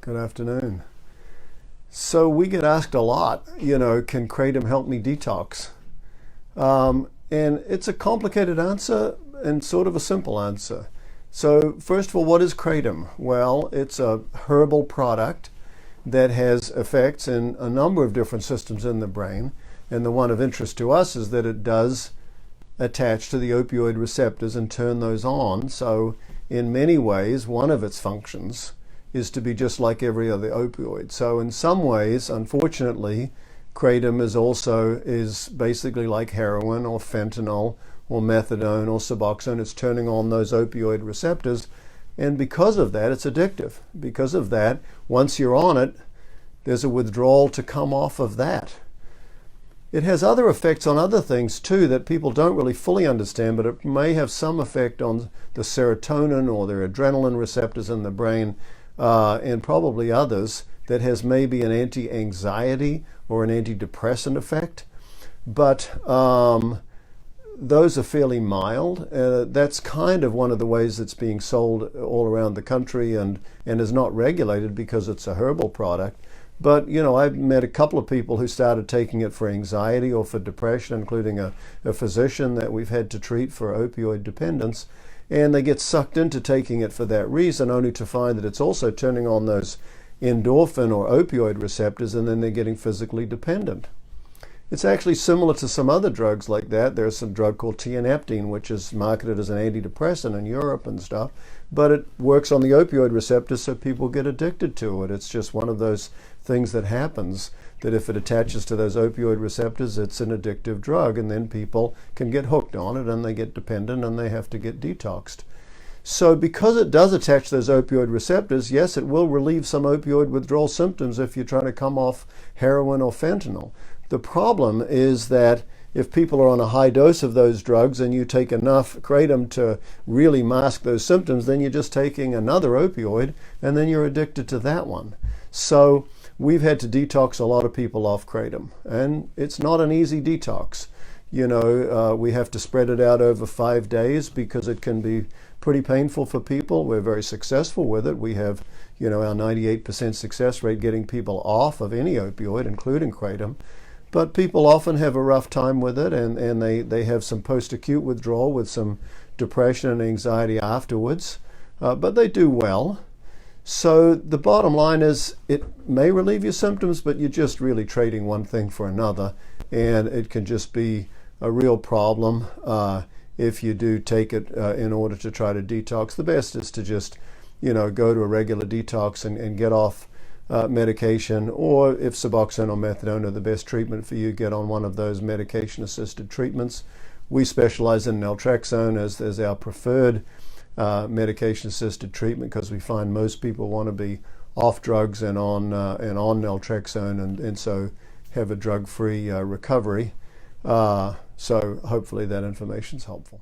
Good afternoon. So we get asked a lot, can Kratom help me detox? And it's a complicated answer and sort of a simple answer. So first of all, what is Kratom? Well, it's a herbal product that has effects in a number of different systems in the brain. And the one of interest to us is that it does attach to the opioid receptors and turn those on. So in many ways, one of its functions is to be just like every other opioid. So in some ways, unfortunately, Kratom is basically like heroin or fentanyl or methadone or Suboxone. It's turning on those opioid receptors. And because of that, it's addictive. Because of that, once you're on it, there's a withdrawal to come off of that. It has other effects on other things too that people don't really fully understand, but it may have some effect on the serotonin or their adrenaline receptors in the brain, and probably others, that has maybe an anti-anxiety or an antidepressant effect. But those are fairly mild. That's kind of one of the ways it's being sold all around the country and is not regulated because it's a herbal product. But, I've met a couple of people who started taking it for anxiety or for depression, including a physician that we've had to treat for opioid dependence. And they get sucked into taking it for that reason, only to find that it's also turning on those endorphin or opioid receptors, and then they're getting physically dependent. It's actually similar to some other drugs like that. There's some drug called tianeptine, which is marketed as an antidepressant in Europe and stuff, but it works on the opioid receptors, so people get addicted to it. It's just one of those things that happens, that if it attaches to those opioid receptors, it's an addictive drug, and then people can get hooked on it, and they get dependent, and they have to get detoxed. So because it does attach those opioid receptors, yes, it will relieve some opioid withdrawal symptoms if you're trying to come off heroin or fentanyl. The problem is that if people are on a high dose of those drugs and you take enough Kratom to really mask those symptoms, then you're just taking another opioid and then you're addicted to that one. So we've had to detox a lot of people off Kratom, and it's not an easy detox. We have to spread it out over 5 days because it can be pretty painful for people. We're very successful with it. We have, our 98% success rate getting people off of any opioid, including Kratom. But people often have a rough time with it, and they have some post-acute withdrawal with some depression and anxiety afterwards. But they do well. So the bottom line is it may relieve your symptoms, but you're just really trading one thing for another. And it can just be a real problem if you do take it in order to try to detox. The best is to just, go to a regular detox and get off medication, or if Suboxone or Methadone are the best treatment for you, get on one of those medication-assisted treatments. We specialize in Naltrexone as our preferred medication-assisted treatment because we find most people want to be off drugs and on Naltrexone and so have a drug-free recovery. So hopefully that information is helpful.